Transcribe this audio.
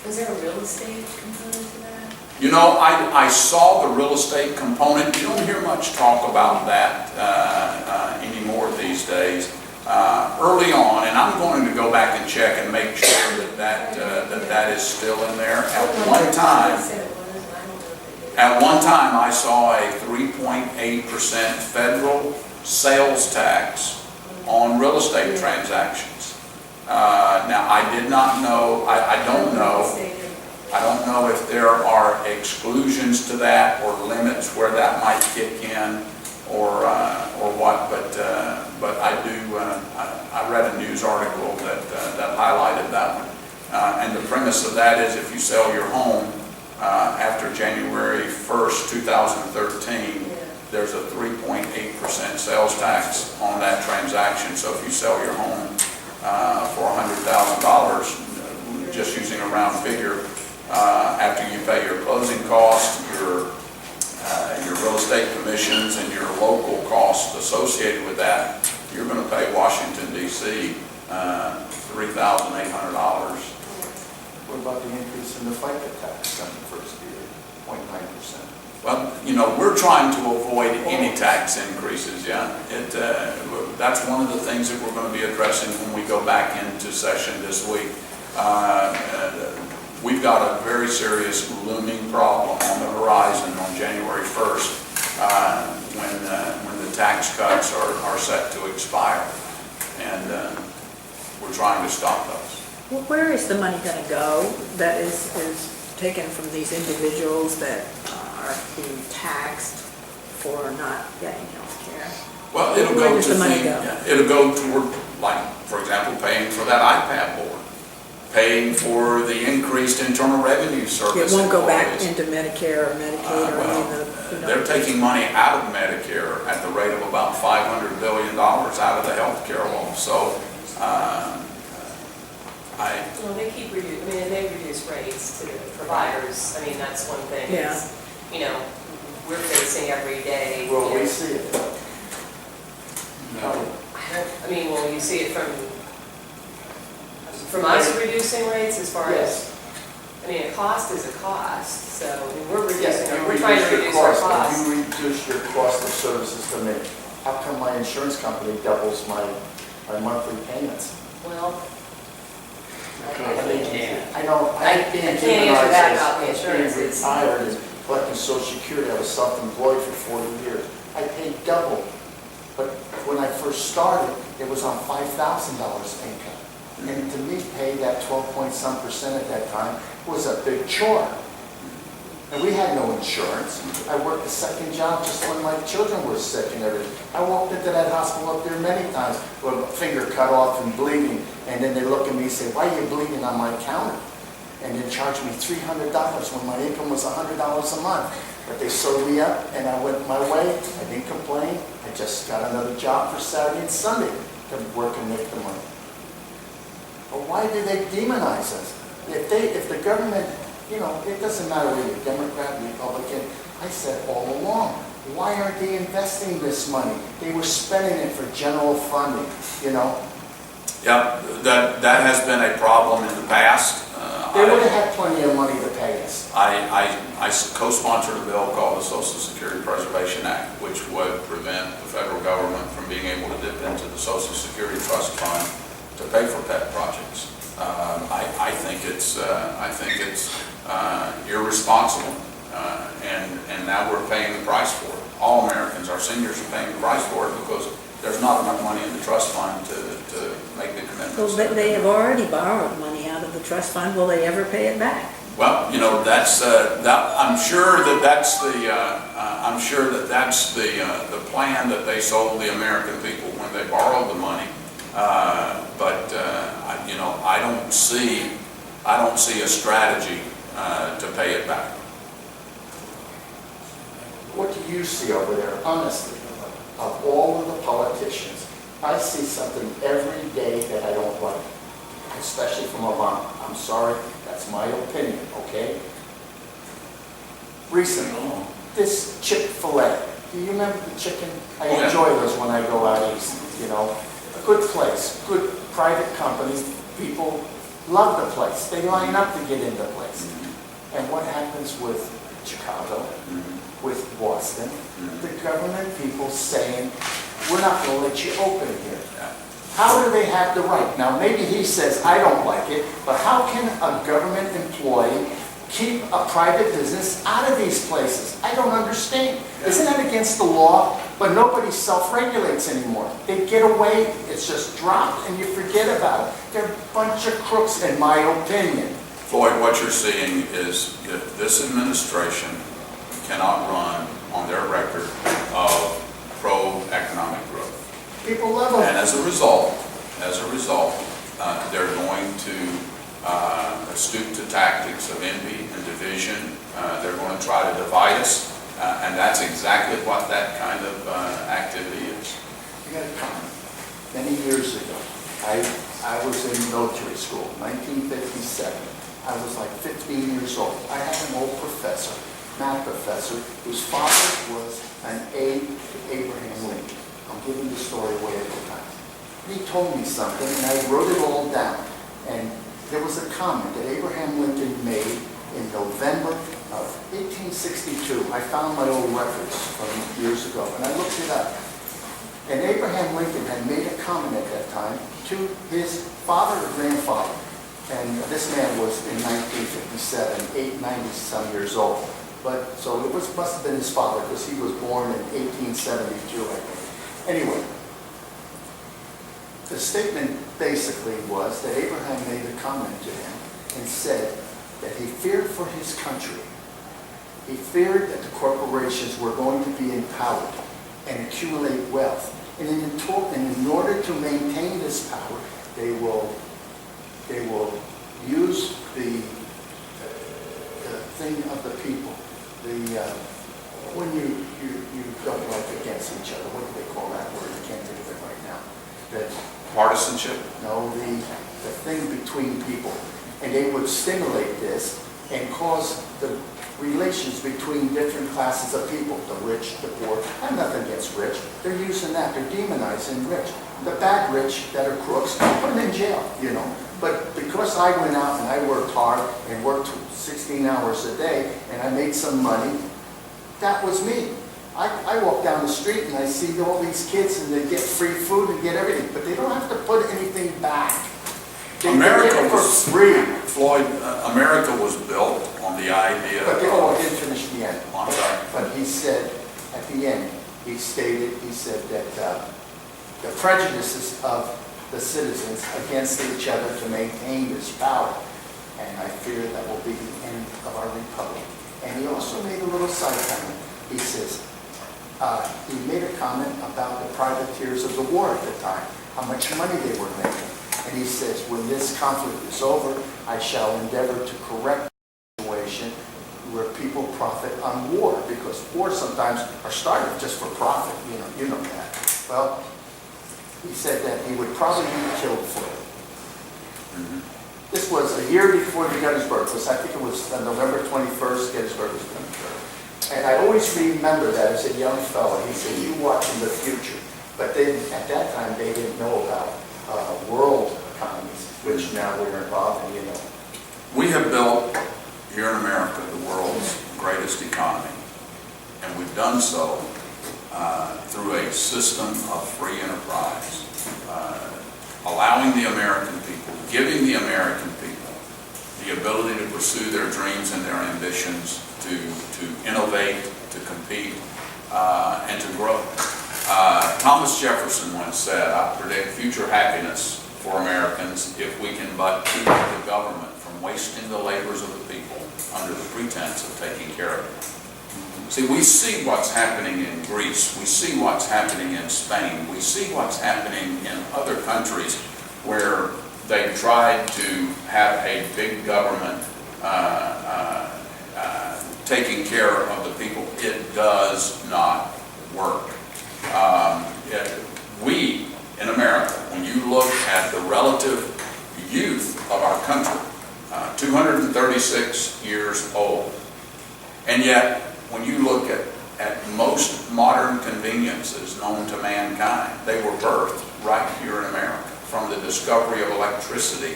Was there a real estate component to that? You know, I saw the real estate component. You don't hear much talk about that anymore these days. Early on, and I'm going to go back and check and make sure that is still in there. At one time, I saw a 3.8% federal sales tax on real estate transactions. Now, I did not know. I don't know if there are exclusions to that or limits where that might kick in, or what. But I do. I read a news article that highlighted that one. And the premise of that is, if you sell your home after January 1st, 2013, there's a 3.8% sales tax on that transaction. So if you sell your home for $100,000, just using a round figure, after you pay your closing costs, your real estate commissions, and your local costs associated with that, you're going to pay Washington, D.C. $3,800. What about the increase in the FICA tax on the first year, 0.9%? Well, you know, we're trying to avoid any tax increases, yeah. That's one of the things that we're going to be addressing when we go back into session this week. We've got a very serious looming problem on the horizon on January 1st when the tax cuts are set to expire. And we're trying to stop those. Well, where is the money going to go that is taken from these individuals that are being taxed for not getting health care? Well, it'll Where go does to the money things, go? it'll go toward, like, for example, paying for that iPad board, paying for the increased Internal Revenue Service. It won't go back employees. into Medicare or Medicaid or any of the, They're taking money out of Medicare at the rate of about $500 billion out of the health care law. So, Well, they keep they reduce rates to the providers. I mean, that's one thing. Yeah. It's, you know, we're facing every day. Well, we see it. I mean, well, you see it from us reducing rates as far as, I mean, a cost is a cost. So I mean, we're reducing, we're trying to reduce our costs. You reduce your cost of services to me. How come my insurance company doubles my monthly payments? Well, I know, I can't answer that about the insurance. Being retired and collecting Social Security, I was self-employed for 40 years. I paid double. But when I first started, it was on $5,000 income. And to me, pay that 12-point-some% at that time was a big chore. And we had no insurance. I worked a second job just when my children were sick and everything. I walked into that hospital up there many times with a finger cut off and bleeding. And then they look at me and say, "Why are you bleeding on my counter?" And they charged me $300 when my income was $100 a month. But they sewed me up and I went my way. I didn't complain. I just got another job for Saturday and Sunday to work and make the money. But why do they demonize us? If the government, you know, it doesn't matter whether you're Democrat, Republican. I said all along, why aren't they investing this money? They were spending it for general funding, you know. yeah, that has been a problem in the past. They would have had plenty of money to pay us. I co-sponsored a bill called the Social Security Preservation Act, which would prevent the federal government from being able to dip into the Social Security Trust Fund to pay for pet projects. I think it's irresponsible, and now we're paying the price for it. All Americans, our seniors, are paying the price for it because there's not enough money in the trust fund to make the commitments. Well, they have already borrowed money out of the trust fund. Will they ever pay it back? Well, you know, that's I'm sure that's the plan that they sold the American people when they borrowed the money. But you know, I don't see a strategy to pay it back. What do you see over there, honestly, of all of the politicians? I see something every day that I don't like, especially from Obama. I'm sorry, that's my opinion, okay? Recently, this Chick-fil-A, do you remember the chicken? I enjoy those when I go out east, you know. A good place, good private company, people love the place. They line up to get in the place. And what happens with Chicago, with Boston? The government people saying, we're not going to let you open here. How do they have the right? Now, maybe he says, I don't like it, but how can a government employee keep a private business out of these places? I don't understand. Isn't that against the law? But nobody self-regulates anymore. They get away, it's just dropped, and you forget about it. They're a bunch of crooks, in my opinion. Floyd, what you're seeing is that this administration cannot run on their record of pro-economic growth. People love them. And as a result, they're going to stoop to tactics of envy and division. They're going to try to divide us, and that's exactly what that kind of activity is. I got a comment. Many years ago, I was in military school, 1957. I was like 15 years old. I had an old professor, math professor, whose father was an aide to Abraham Lincoln. I'm giving the story way at a time. He told me something, and I wrote it all down. And there was a comment that Abraham Lincoln made in November of 1862. I found my old records from years ago, and I looked it up. And Abraham Lincoln had made a comment at that time to his father or grandfather. And this man was in 1957, 90-some years old. But so it must have been his father, because he was born in 1872, I think. Anyway, the statement basically was that Abraham made a comment to him and said that he feared for his country. He feared that the corporations were going to be empowered and accumulate wealth. And in order to maintain this power, they will use the thing of the people. When you don't like against each other, what do they call that word? I can't think of it right now. Partisanship? No, the thing between people. And they would stimulate this and cause the relations between different classes of people, the rich, the poor. I have nothing against rich. They're using that. They're demonizing rich. The bad rich that are crooks, put them in jail, you know. But because I went out and I worked hard and worked 16 hours a day and I made some money, that was me. I walk down the street and I see all these kids and they get free food and get everything, but they don't have to put anything back. They America get it for was free. Floyd, America was built on the idea But of... I didn't finish the end. I'm sorry. But he said, at the end, he said that the prejudices of the citizens against each other to maintain this power, and I fear that will be the end of our republic. And he also made a little side comment. He says, he made a comment about the privateers of the war at the time, how much money they were making. And he says, when this conflict is over, I shall endeavor to correct the situation where people profit on war, because wars sometimes are started just for profit, you know that. Well, he said that he would probably be killed for it. This was a year before the Gettysburg, because I think it was November 21st, Gettysburg was 23rd. And I always remember that as a young fellow. He said, you watch in the future. But then, at that time, they didn't know about world economies, which now we're involved in, you know. We have built, here in America, the world's greatest economy. And we've done so through a system of free enterprise, allowing the American people, giving the American people the ability to pursue their dreams and their ambitions, to innovate, to compete, and to grow. Thomas Jefferson once said, I predict future happiness for Americans if we can but keep the government from wasting the labors of the people under the pretense of taking care of them. See, we see what's happening in Greece. We see what's happening in Spain. We see what's happening in other countries where they've tried to have a big government taking care of the people. It does not work. We, in America, when you look at the relative youth of our country, 236 years old, and yet when you look at most modern conveniences known to mankind, they were birthed right here in America, from the discovery of electricity